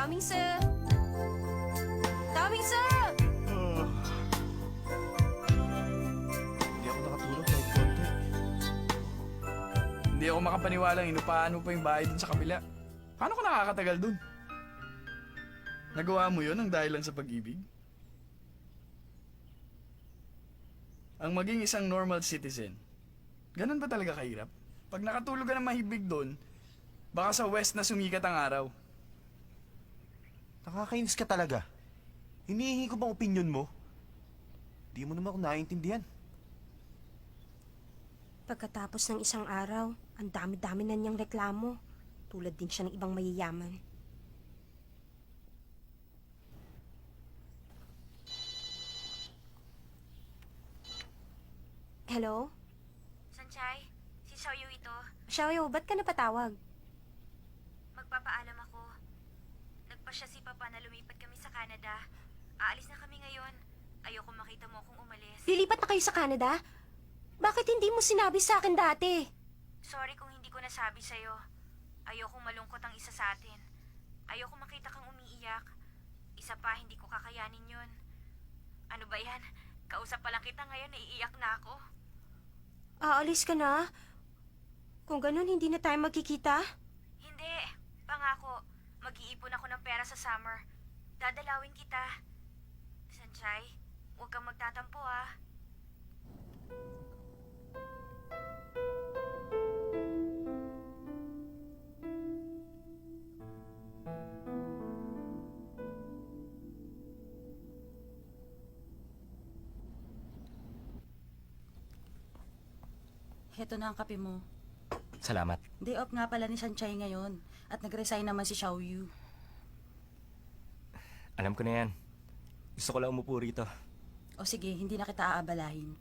Daming sir! Daming sir! Hindi ako nakatulog kahit konti. Hindi ako makapaniwalang inupahan mo pa yung bahay dun sa kabila. Paano ka nakakatagal dun? Nagawa mo yun ang dahil lang sa pag-ibig? Ang maging isang normal citizen, ganun ba talaga kahirap? Pag nakatulog ka ng mahibig doon, baka sa west na sumikat ang araw. Nakakainis ka talaga. Hinihingi ko bang opinion mo? Di mo naman ako naiintindihan. Pagkatapos ng isang araw, ang dami-dami na niyang reklamo. Tulad din siya ng ibang mayayaman. Hello? Sanchay, si Xiaoyu ito. Xiaoyo, ba't ka napatawag? Magpapaalam ako. Nagpasya si Papa na lumipat kami sa Canada. Aalis na kami ngayon. Ayoko makita mo kung umalis. Lilipat na kayo sa Canada? Bakit hindi mo sinabi sa akin dati? Sorry kung hindi ko nasabi sa'yo. Ayokong malungkot ang isa sa atin. Ayoko makita kang umiiyak. Isa pa, hindi ko kakayanin yun. Ano ba yan? Kausap pa lang kita ngayon, naiiyak na ako. Aalis ka na? Kung ganun, hindi na tayo magkikita? Hindi. Pangako. Mag-iipon ako ng pera sa summer. Dadalawin kita. Sanchay, huwag kang magtatampo ah. Heto na ang kape mo. Salamat. Day off nga pala ni Sanchay ngayon. At nag-resign naman si Xiaoyu. Alam ko na yan. Gusto ko lang umupo rito. O sige, hindi na kita aabalahin.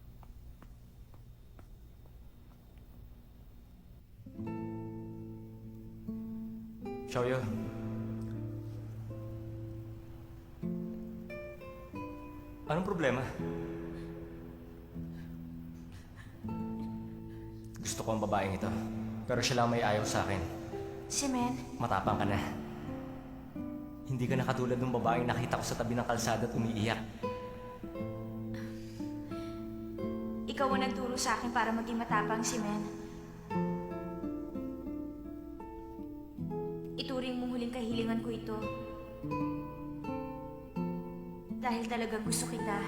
Xiaoyu. Anong problema? Gusto ko ang babaeng ito. Pero siya lang may ayaw sa akin. Si Men, Matapang ka na. Hindi ka na katulad ng babaeng nakita ko sa tabi ng kalsada at umiiyak. ikaw ang nagturo sa akin para maging matapang si Men. Ituring mong huling kahilingan ko ito. Dahil talagang gusto kita.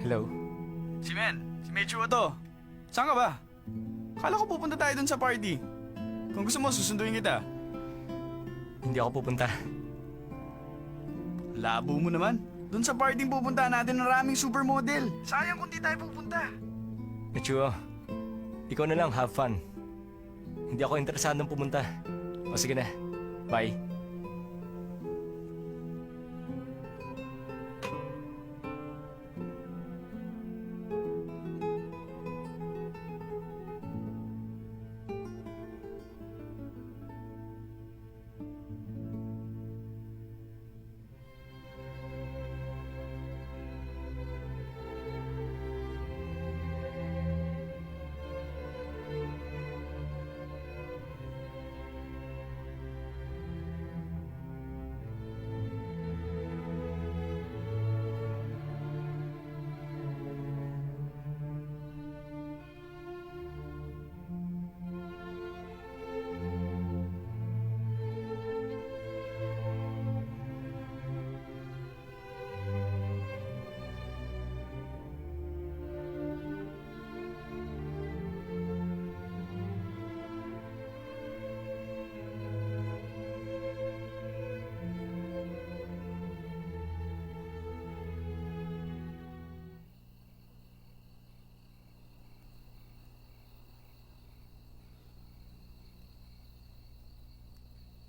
Hello? Si Men, si Mechuo to. Saan ka ba? Akala ko pupunta tayo dun sa party. Kung gusto mo, susunduin kita. Hindi ako pupunta. Labo mo naman. Dun sa party pupunta natin maraming supermodel. Sayang kung di tayo pupunta. Michuo, ikaw na lang, have fun. Hindi ako interesadong pumunta. O sige na, bye.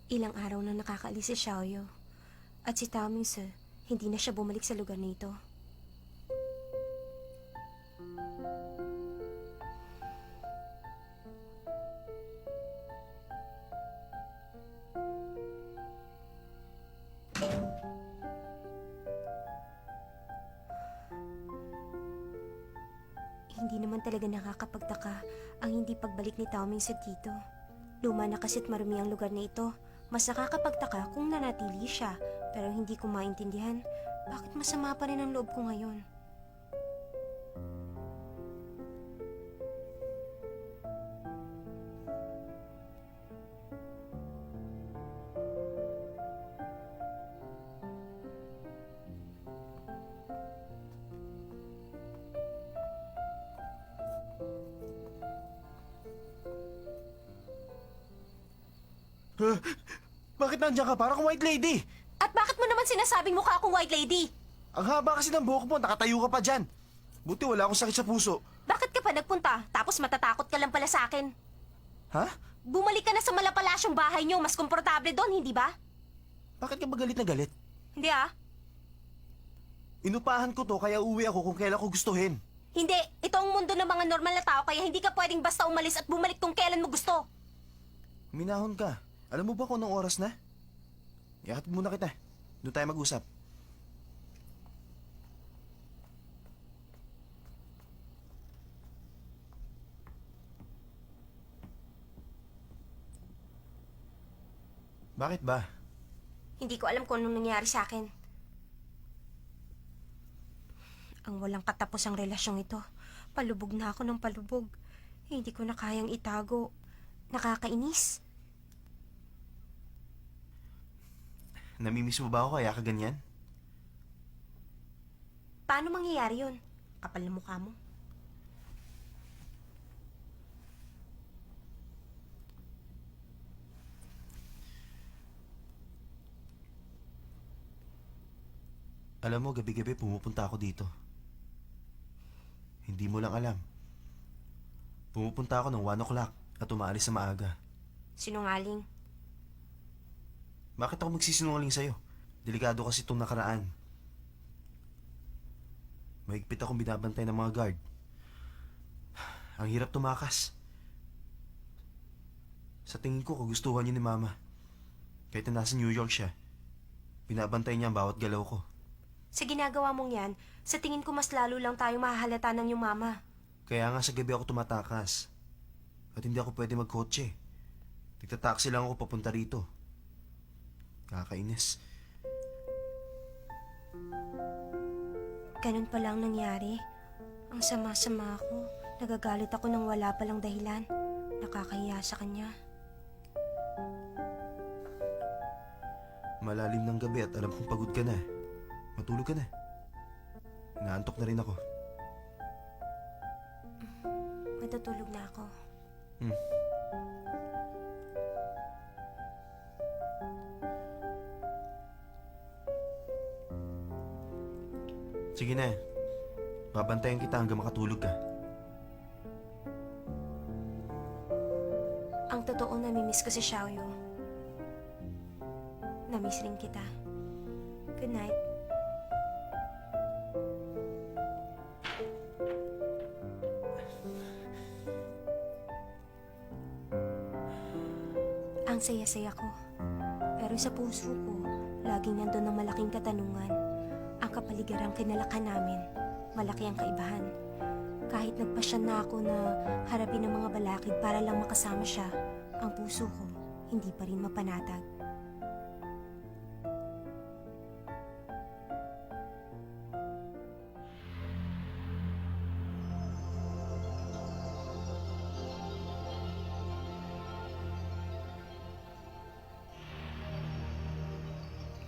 Ilang araw na nakakaalis si Xiaoyo. At si Taming Sir, hindi na siya bumalik sa lugar na ito. Hindi naman talaga nakakapagtaka ang hindi pagbalik ni Taoming sa dito. Luma na kasi't marumi ang lugar na ito. Mas nakakapagtaka kung nanatili siya, pero hindi ko maintindihan bakit masama pa rin ang loob ko ngayon. Bakit nandiyan ka? Parang white lady. At bakit mo naman sinasabing mukha akong white lady? Ang haba kasi ng buhok mo, nakatayo ka pa dyan. Buti wala akong sakit sa puso. Bakit ka pa nagpunta? Tapos matatakot ka lang pala sa akin. Ha? Bumalik ka na sa malapalasyong bahay niyo. Mas komportable doon, hindi ba? Bakit ka ba galit na galit? Hindi ah. Inupahan ko to kaya uwi ako kung kailan ko gustuhin. Hindi. Ito ang mundo ng mga normal na tao kaya hindi ka pwedeng basta umalis at bumalik kung kailan mo gusto. Minahon ka. Alam mo ba kung anong oras na? Iakit muna kita. Doon tayo mag-usap. Bakit ba? Hindi ko alam kung anong nangyari sa akin. Ang walang katapos ang relasyong ito. Palubog na ako ng palubog. Hindi ko na kayang itago. Nakakainis. Namimiss mo ba ako kaya ka ganyan? Paano mangyayari yun? Kapal na mukha mo. Alam mo, gabi-gabi pumupunta ako dito. Hindi mo lang alam. Pumupunta ako ng 1 o'clock at umaalis sa maaga. Sinungaling. Bakit ako magsisinungaling sa'yo? Delikado kasi itong nakaraan. Mahigpit akong binabantay ng mga guard. Ang hirap tumakas. Sa tingin ko, kagustuhan niya ni Mama. Kahit na nasa New York siya, binabantay niya ang bawat galaw ko. Sa ginagawa mong yan, sa tingin ko mas lalo lang tayo mahahalata ng iyong mama. Kaya nga sa gabi ako tumatakas. At hindi ako pwede magkotse. Nagtataksi lang ako papunta rito. Kakainis. Ganun pa lang nangyari. Ang sama-sama ako. Nagagalit ako nang wala palang dahilan. Nakakahiya sa kanya. Malalim ng gabi at alam kong pagod ka na. Matulog ka na. Inaantok na rin ako. Matutulog na ako. Sige na. Babantayan kita hanggang makatulog ka. Ang totoo, namimiss ko si Xiaoyu. Namiss rin kita. Good night. Ang saya-saya ko. Pero sa puso ko, laging nandun ang malaking katanungan. Ang kapaligarang kinalakan namin, malaki ang kaibahan. Kahit nagpasya na ako na harapin ang mga balakid para lang makasama siya, ang puso ko hindi pa rin mapanatag.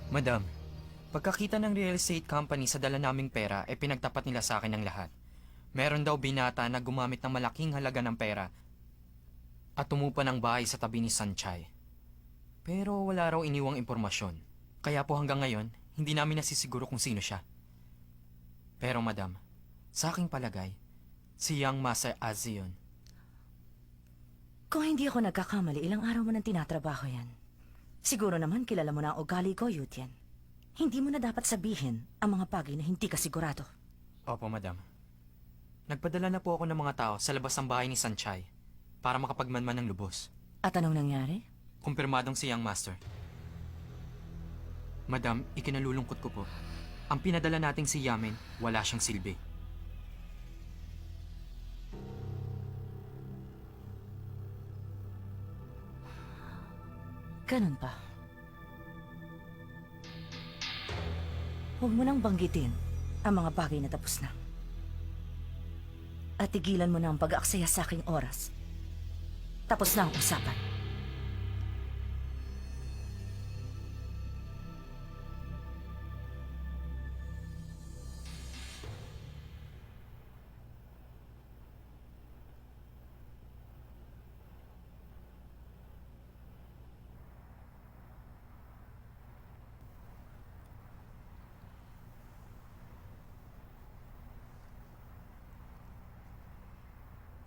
Madam, pagkakita ng real estate company sa dala naming pera, pinagtapat nila sa akin ang lahat. Meron daw binata na gumamit ng malaking halaga ng pera at tumupa ng bahay sa tabi ni Sanchay. Pero wala raw iniwang impormasyon. Kaya po hanggang ngayon, hindi namin nasisiguro kung sino siya. Pero madam, sa aking palagay, si Young Master Azzy yun. Kung hindi ako nagkakamali, ilang araw mo nang tinatrabaho yan. Siguro naman kilala mo na ang ugali ko, Yutian. Hindi mo na dapat sabihin ang mga bagay na hindi ka sigurado. Opo, madam. Nagpadala na po ako ng mga tao sa labas ng bahay ni Sanchay para makapagmanman ng lubos. At anong nangyari? Kumpirmadong si Young Master. Madam, ikinalulungkot ko po. Ang pinadala nating si Yamen, wala siyang silbi. Ganun pa. Huwag mo nang banggitin ang mga bagay na tapos na. At tigilan mo na ang pag-aaksaya sa aking oras. Tapos na ang usapan.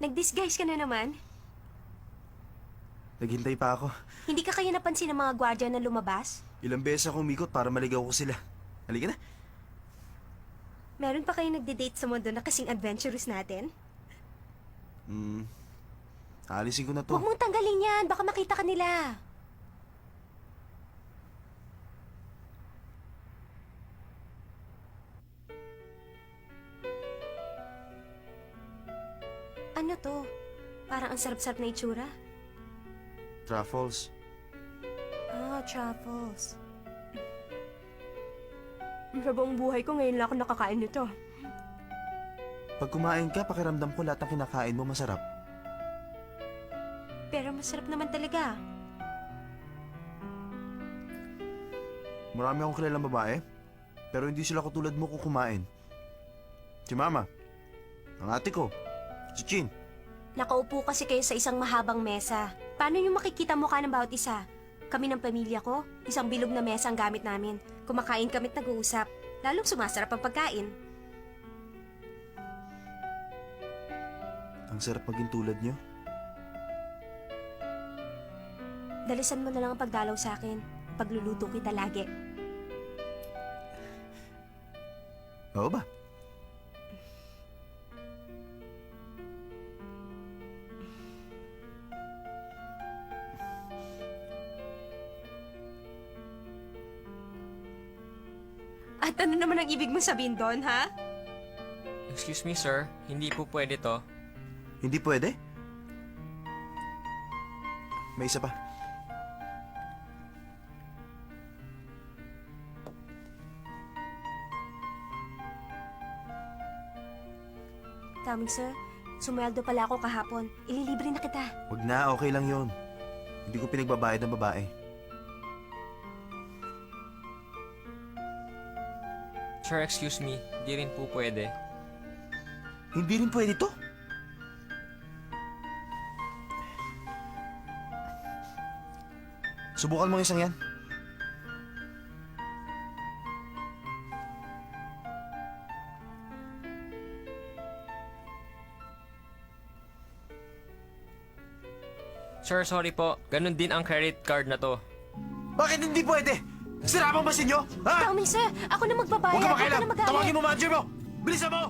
Nag-disguise ka na naman? Naghintay pa ako. Hindi ka kaya napansin ng mga gwardiya na lumabas? Ilang beses ako umikot para maligaw ko sila. Halika na. Meron pa kayo nagde-date sa mundo na kasing adventurous natin? Aalisin ko na to. Huwag mong tanggalin yan, baka makita ka nila. Ano to? Parang ang sarap-sarap na itsura. Truffles. Ah, truffles. Sa buong buhay ko, ngayon lang ako nakakain nito. Pag kumain ka, pakiramdam ko lahat ng kinakain mo masarap. Pero masarap naman talaga. Marami akong kilalang babae, pero hindi sila katulad mo kung kumain. Si Mama, ang ate ko, si Chin. Nakaupo kasi kayo sa isang mahabang mesa. Paano niyo makikita mukha ng bawat isa? Kami ng pamilya ko, isang bilog na mesa ang gamit namin. Kumakain kami't nag-uusap. Lalong sumasarap ang pagkain. Ang sarap maging tulad niyo. Dalisan mo na lang ang pagdalaw sa akin. Pagluluto kita lagi. Oo ba? At ano naman ang ibig mong sabihin doon, ha? Excuse me, sir. Hindi po pwede to. Hindi pwede? May isa pa. Tama, sir. Sumweldo pala ako kahapon. Ililibre na kita. Wag na, okay lang yon. Hindi ko pinagbabayad ng babae. Sir, excuse me. Di rin po pwede. Hindi rin pwede to. Subukan mo yung isang yan. Sir, sorry po. Ganon din ang credit card na to. Bakit hindi pwede? Sira bang basin nyo? Ha? Tama, sir. Ako na magbabayad. Huwag ka Huwag makialam! na magalit. Tawagin mo manager mo! Bilisan mo!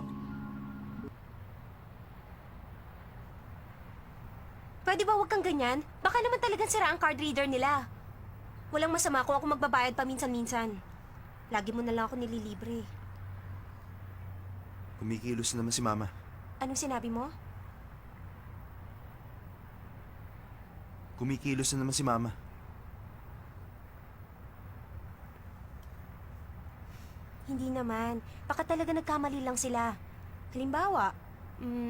Pwede ba huwag kang ganyan? Baka naman talagang sira ang card reader nila. Walang masama kung ako magbabayad paminsan-minsan. Lagi mo na lang ako nililibre. Kumikilos na naman si Mama. Anong sinabi mo? Kumikilos na naman si Mama. Hindi naman. Baka talaga nagkamali lang sila. Halimbawa,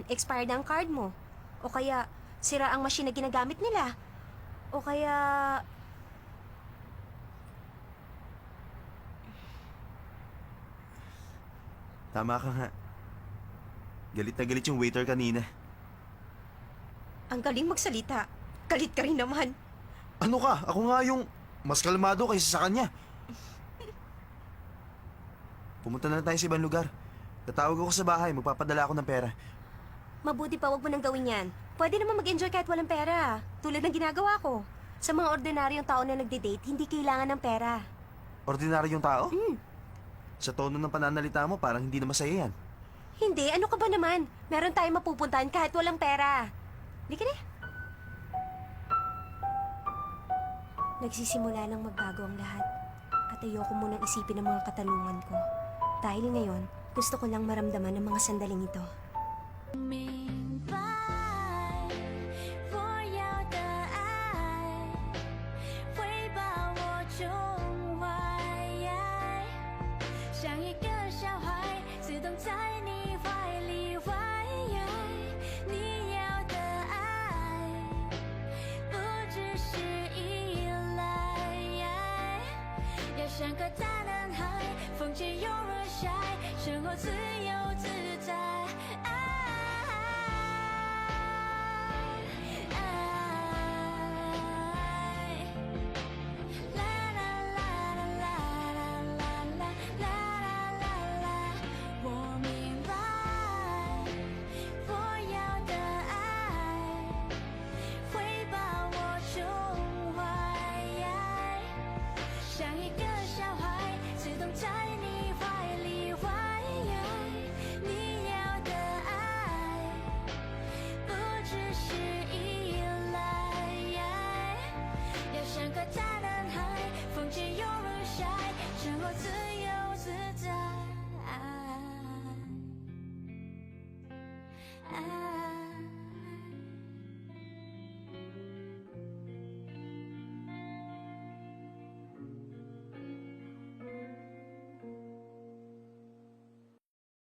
expired na ang card mo. O kaya, sira ang machine na ginagamit nila. O kaya... Tama ka nga. Galit na galit yung waiter kanina. Ang galing magsalita. Galit ka rin naman. Ano ka? Ako nga yung mas kalmado kaysa sa kanya. Pumunta na tayo sa ibang lugar. Tatawag ako sa bahay, magpapadala ako ng pera. Mabuti pa, wag mo nang gawin yan. Pwede naman mag-enjoy kahit walang pera. Tulad ng ginagawa ko. Sa mga ordinaryong tao na nagde-date, hindi kailangan ng pera. Ordinaryong tao? Sa tono ng pananalita mo, parang hindi na masaya yan. Hindi, ano ka ba naman? Meron tayong mapupuntahan kahit walang pera. Halika na. Nagsisimula nang magbago ang lahat. At ayoko munang isipin ang mga katanungan ko. Dahil ngayon, gusto ko lang maramdaman ang mga sandaling ito. 明白，我要的爱会把个大男孩，风起又日晒，生活自由自在。自由自在。